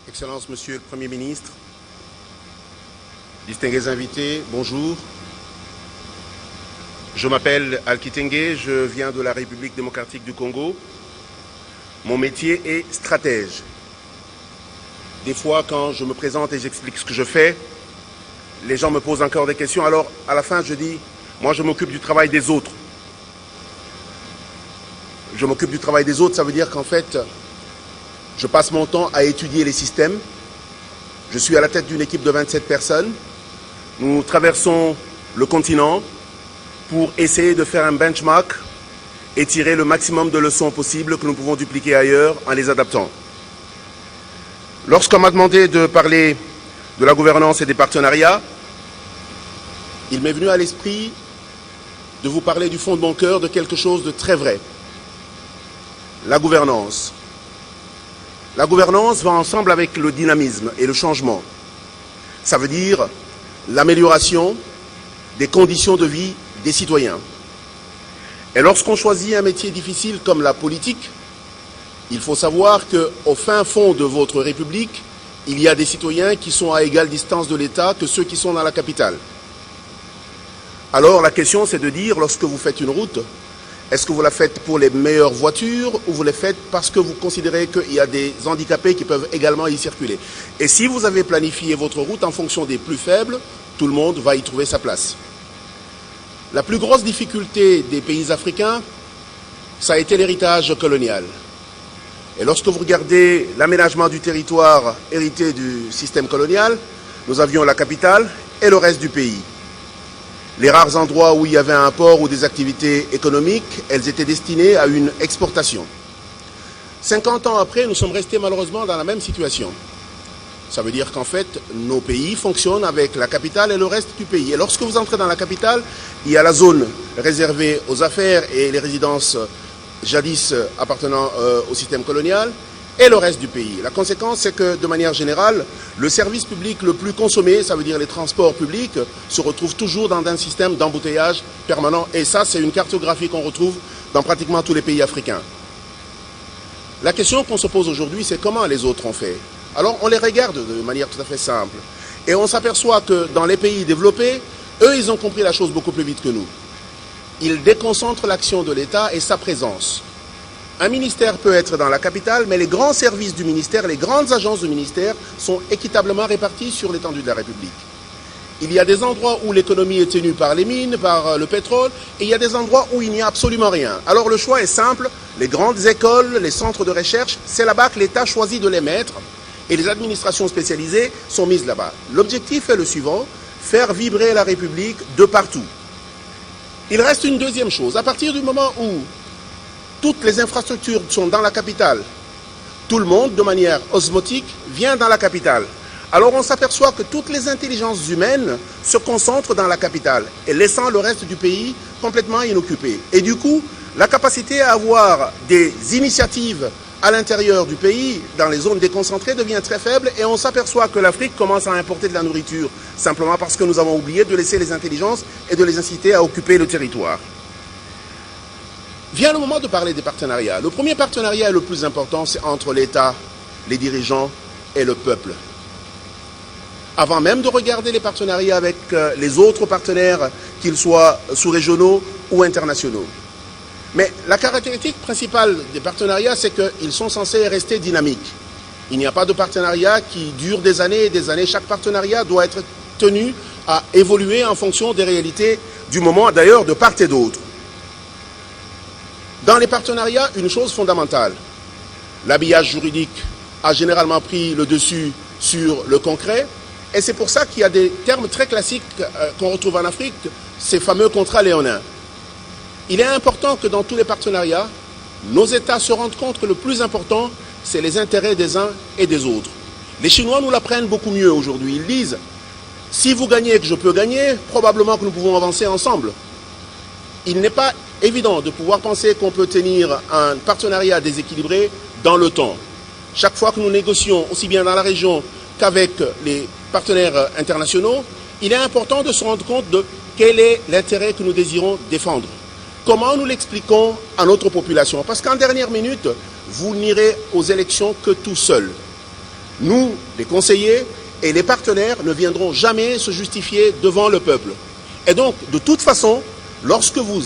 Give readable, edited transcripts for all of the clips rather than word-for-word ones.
Excellences, Monsieur le Premier ministre, distingués invités, bonjour. Je m'appelle Alkitenge, je viens de la République démocratique du Congo. Mon métier est stratège. Des fois, quand je me présente et j'explique ce que je fais, les gens me posent encore des questions. Alors, à la fin, je dis, moi, je m'occupe du travail des autres. Je m'occupe du travail des autres, ça veut dire qu'en fait, je passe mon temps à étudier les systèmes. Je suis à la tête d'une équipe de 27 personnes. Nous traversons le continent pour essayer de faire un benchmark et tirer le maximum de leçons possibles que nous pouvons dupliquer ailleurs en les adaptant. Lorsqu'on m'a demandé de parler de la gouvernance et des partenariats, il m'est venu à l'esprit de vous parler du fond de mon cœur de quelque chose de très vrai. La gouvernance. La gouvernance va ensemble avec le dynamisme et le changement. Ça veut dire l'amélioration des conditions de vie des citoyens. Et lorsqu'on choisit un métier difficile comme la politique, il faut savoir qu'au fin fond de votre République, il y a des citoyens qui sont à égale distance de l'État que ceux qui sont dans la capitale. Alors la question c'est de dire, lorsque vous faites une route, est-ce que vous la faites pour les meilleures voitures ou vous la faites parce que vous considérez qu'il y a des handicapés qui peuvent également y circuler? Et si vous avez planifié votre route en fonction des plus faibles, tout le monde va y trouver sa place. La plus grosse difficulté des pays africains, ça a été l'héritage colonial. Et lorsque vous regardez l'aménagement du territoire hérité du système colonial, nous avions la capitale et le reste du pays. Les rares endroits où il y avait un port ou des activités économiques, elles étaient destinées à une exportation. 50 ans après, nous sommes restés malheureusement dans la même situation. Ça veut dire qu'en fait, nos pays fonctionnent avec la capitale et le reste du pays. Et lorsque vous entrez dans la capitale, il y a la zone réservée aux affaires et les résidences jadis appartenant au système colonial, et le reste du pays. La conséquence, c'est que, de manière générale, le service public le plus consommé, ça veut dire les transports publics, se retrouve toujours dans un système d'embouteillage permanent. Et ça, c'est une cartographie qu'on retrouve dans pratiquement tous les pays africains. La question qu'on se pose aujourd'hui, c'est comment les autres ont fait. Alors, on les regarde de manière tout à fait simple. Et on s'aperçoit que dans les pays développés, eux, ils ont compris la chose beaucoup plus vite que nous. Ils déconcentrent l'action de l'État et sa présence. Un ministère peut être dans la capitale, mais les grands services du ministère, les grandes agences du ministère sont équitablement répartis sur l'étendue de la République. Il y a des endroits où l'économie est tenue par les mines, par le pétrole, et il y a des endroits où il n'y a absolument rien. Alors le choix est simple, les grandes écoles, les centres de recherche, c'est là-bas que l'État choisit de les mettre, et les administrations spécialisées sont mises là-bas. L'objectif est le suivant, faire vibrer la République de partout. Il reste une deuxième chose, à partir du moment où toutes les infrastructures sont dans la capitale, tout le monde, de manière osmotique, vient dans la capitale. Alors on s'aperçoit que toutes les intelligences humaines se concentrent dans la capitale et laissant le reste du pays complètement inoccupé. Et du coup, la capacité à avoir des initiatives à l'intérieur du pays, dans les zones déconcentrées, devient très faible et on s'aperçoit que l'Afrique commence à importer de la nourriture, simplement parce que nous avons oublié de laisser les intelligences et de les inciter à occuper le territoire. Vient le moment de parler des partenariats. Le premier partenariat et le plus important, c'est entre l'État, les dirigeants et le peuple. Avant même de regarder les partenariats avec les autres partenaires, qu'ils soient sous-régionaux ou internationaux. Mais la caractéristique principale des partenariats, c'est qu'ils sont censés rester dynamiques. Il n'y a pas de partenariat qui dure des années et des années. Chaque partenariat doit être tenu à évoluer en fonction des réalités du moment, d'ailleurs, de part et d'autre. Dans les partenariats, une chose fondamentale, l'habillage juridique a généralement pris le dessus sur le concret, et c'est pour ça qu'il y a des termes très classiques qu'on retrouve en Afrique, ces fameux contrats léonins. Il est important que dans tous les partenariats, nos États se rendent compte que le plus important, c'est les intérêts des uns et des autres. Les Chinois nous l'apprennent beaucoup mieux aujourd'hui. Ils disent, si vous gagnez et que je peux gagner, probablement que nous pouvons avancer ensemble. Il n'est pas évident de pouvoir penser qu'on peut tenir un partenariat déséquilibré dans le temps. Chaque fois que nous négocions, aussi bien dans la région qu'avec les partenaires internationaux, il est important de se rendre compte de quel est l'intérêt que nous désirons défendre. Comment nous l'expliquons à notre population? Parce qu'en dernière minute, vous n'irez aux élections que tout seul. Nous, les conseillers et les partenaires, ne viendront jamais se justifier devant le peuple. Et donc, de toute façon, lorsque vous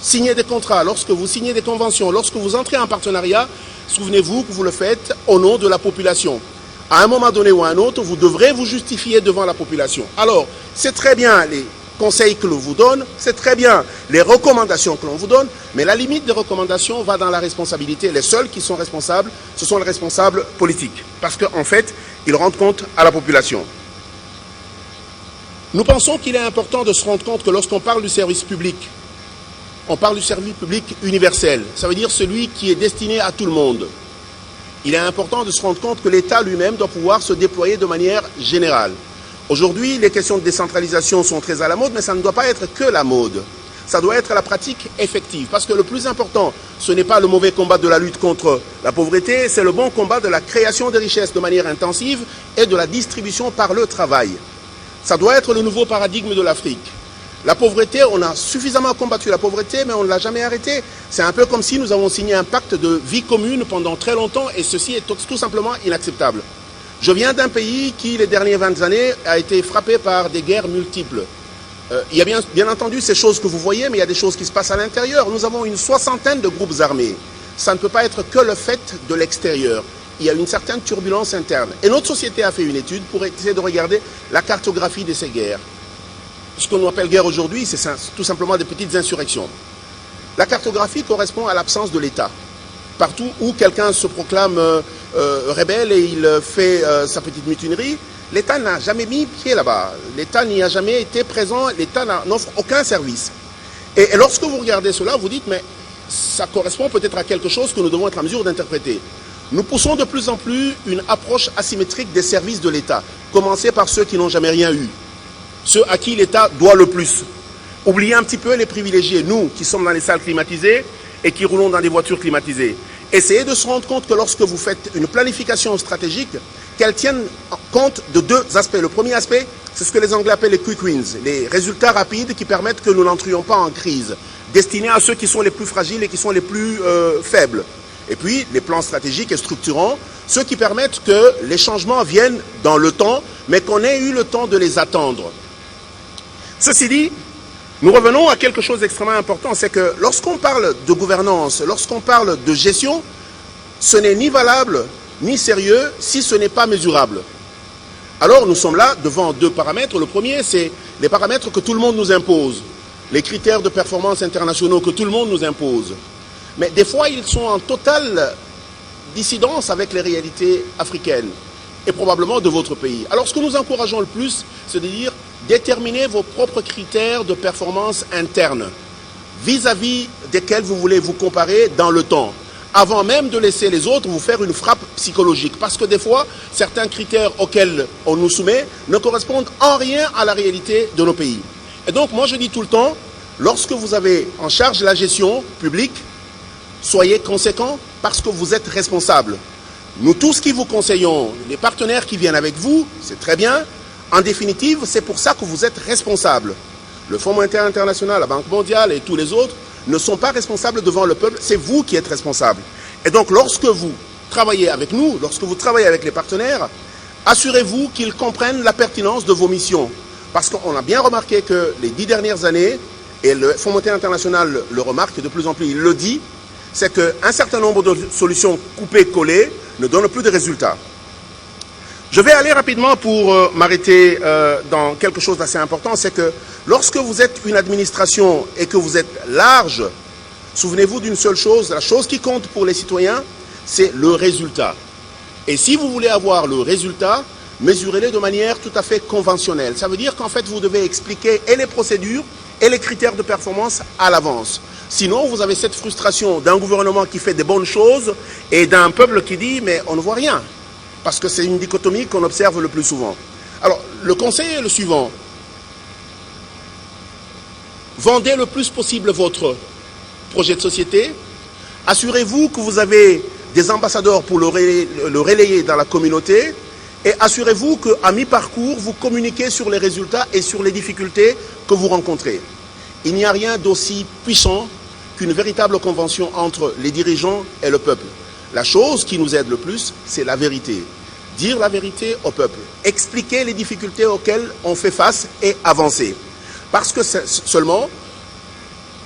signez des contrats, lorsque vous signez des conventions, lorsque vous entrez en partenariat, souvenez-vous que vous le faites au nom de la population. À un moment donné ou à un autre, vous devrez vous justifier devant la population. Alors, c'est très bien les conseils que l'on vous donne, c'est très bien les recommandations que l'on vous donne, mais la limite des recommandations va dans la responsabilité. Les seuls qui sont responsables, ce sont les responsables politiques, parce qu'en fait, ils rendent compte à la population. Nous pensons qu'il est important de se rendre compte que lorsqu'on parle du service public, on parle du service public universel, ça veut dire celui qui est destiné à tout le monde. Il est important de se rendre compte que l'État lui-même doit pouvoir se déployer de manière générale. Aujourd'hui, les questions de décentralisation sont très à la mode, mais ça ne doit pas être que la mode. Ça doit être la pratique effective. Parce que le plus important, ce n'est pas le mauvais combat de la lutte contre la pauvreté, c'est le bon combat de la création de richesses de manière intensive et de la distribution par le travail. Ça doit être le nouveau paradigme de l'Afrique. La pauvreté, on a suffisamment combattu la pauvreté, mais on ne l'a jamais arrêtée. C'est un peu comme si nous avons signé un pacte de vie commune pendant très longtemps, et ceci est tout simplement inacceptable. Je viens d'un pays qui, les dernières 20 années, a été frappé par des guerres multiples. Il y a bien entendu ces choses que vous voyez, mais il y a des choses qui se passent à l'intérieur. Nous avons une soixantaine de groupes armés. Ça ne peut pas être que le fait de l'extérieur. Il y a une certaine turbulence interne. Et notre société a fait une étude pour essayer de regarder la cartographie de ces guerres. Ce qu'on appelle guerre aujourd'hui, c'est tout simplement des petites insurrections. La cartographie correspond à l'absence de l'État. Partout où quelqu'un se proclame rebelle et il fait sa petite mutinerie, l'État n'a jamais mis pied là-bas. L'État n'y a jamais été présent, l'État n'offre aucun service. Et lorsque vous regardez cela, vous dites, mais ça correspond peut-être à quelque chose que nous devons être en mesure d'interpréter. Nous poussons de plus en plus une approche asymétrique des services de l'État. Commencez par ceux qui n'ont jamais rien eu. Ceux à qui l'État doit le plus. Oubliez un petit peu les privilégiés, nous qui sommes dans les salles climatisées et qui roulons dans des voitures climatisées. Essayez de se rendre compte que lorsque vous faites une planification stratégique, qu'elle tienne compte de deux aspects. Le premier aspect, c'est ce que les Anglais appellent les quick wins, les résultats rapides qui permettent que nous n'entrions pas en crise, destinés à ceux qui sont les plus fragiles et qui sont les plus faibles. Et puis, les plans stratégiques et structurants, ceux qui permettent que les changements viennent dans le temps, mais qu'on ait eu le temps de les attendre. Ceci dit, nous revenons à quelque chose d'extrêmement important, c'est que lorsqu'on parle de gouvernance, lorsqu'on parle de gestion, ce n'est ni valable ni sérieux si ce n'est pas mesurable. Alors nous sommes là devant deux paramètres. Le premier, c'est les paramètres que tout le monde nous impose, les critères de performance internationaux que tout le monde nous impose. Mais des fois, ils sont en totale dissidence avec les réalités africaines et probablement de votre pays. Alors ce que nous encourageons le plus, c'est de dire déterminez vos propres critères de performance interne vis-à-vis desquels vous voulez vous comparer dans le temps, avant même de laisser les autres vous faire une frappe psychologique. Parce que des fois, certains critères auxquels on nous soumet ne correspondent en rien à la réalité de nos pays. Et donc moi je dis tout le temps, lorsque vous avez en charge la gestion publique, soyez conséquents parce que vous êtes responsables. Nous tous qui vous conseillons, les partenaires qui viennent avec vous, c'est très bien. En définitive, c'est pour ça que vous êtes responsables. Le Fonds monétaire international, la Banque mondiale et tous les autres ne sont pas responsables devant le peuple, c'est vous qui êtes responsables. Et donc lorsque vous travaillez avec nous, lorsque vous travaillez avec les partenaires, assurez-vous qu'ils comprennent la pertinence de vos missions. Parce qu'on a bien remarqué que les 10 dernières années, et le Fonds monétaire international le remarque de plus en plus, il le dit, c'est qu'un certain nombre de solutions coupées-collées ne donnent plus de résultats. Je vais aller rapidement pour m'arrêter dans quelque chose d'assez important, c'est que lorsque vous êtes une administration et que vous êtes large, souvenez-vous d'une seule chose, la chose qui compte pour les citoyens, c'est le résultat. Et si vous voulez avoir le résultat, mesurez-le de manière tout à fait conventionnelle. Ça veut dire qu'en fait, vous devez expliquer et les procédures et les critères de performance à l'avance. Sinon, vous avez cette frustration d'un gouvernement qui fait des bonnes choses et d'un peuple qui dit « mais on ne voit rien ». Parce que c'est une dichotomie qu'on observe le plus souvent. Alors, le conseil est le suivant. Vendez le plus possible votre projet de société. Assurez-vous que vous avez des ambassadeurs pour le relayer dans la communauté. Et assurez-vous qu'à mi-parcours, vous communiquez sur les résultats et sur les difficultés que vous rencontrez. Il n'y a rien d'aussi puissant qu'une véritable convention entre les dirigeants et le peuple. La chose qui nous aide le plus, c'est la vérité. dire la vérité au peuple, expliquer les difficultés auxquelles on fait face et avancer. Parce que seulement,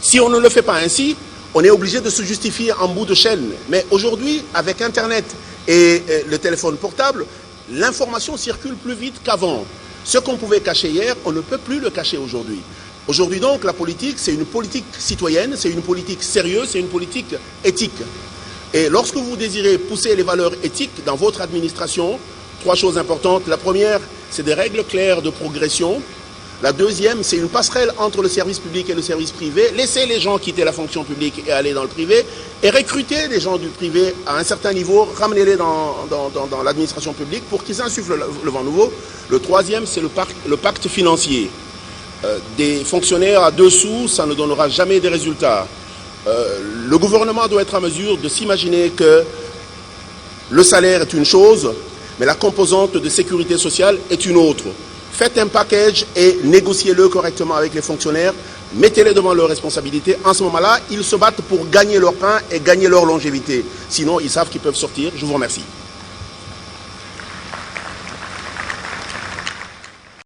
si on ne le fait pas ainsi, on est obligé de se justifier en bout de chaîne. Mais aujourd'hui, avec Internet et le téléphone portable, l'information circule plus vite qu'avant. Ce qu'on pouvait cacher hier, on ne peut plus le cacher aujourd'hui. Aujourd'hui donc, la politique, c'est une politique citoyenne, c'est une politique sérieuse, c'est une politique éthique. Et lorsque vous désirez pousser les valeurs éthiques dans votre administration, 3 choses importantes. La première, c'est des règles claires de progression. La deuxième, c'est une passerelle entre le service public et le service privé. Laisser les gens quitter la fonction publique et aller dans le privé. Et recruter des gens du privé à un certain niveau, ramener-les dans l'administration publique pour qu'ils insufflent le vent nouveau. Le troisième, c'est le pacte financier. Des fonctionnaires à 2 sous, ça ne donnera jamais des résultats. Le gouvernement doit être en mesure de s'imaginer que le salaire est une chose, mais la composante de sécurité sociale est une autre. Faites un package et négociez-le correctement avec les fonctionnaires, mettez-les devant leurs responsabilités. En ce moment-là, ils se battent pour gagner leur pain et gagner leur longévité. Sinon, ils savent qu'ils peuvent sortir. Je vous remercie.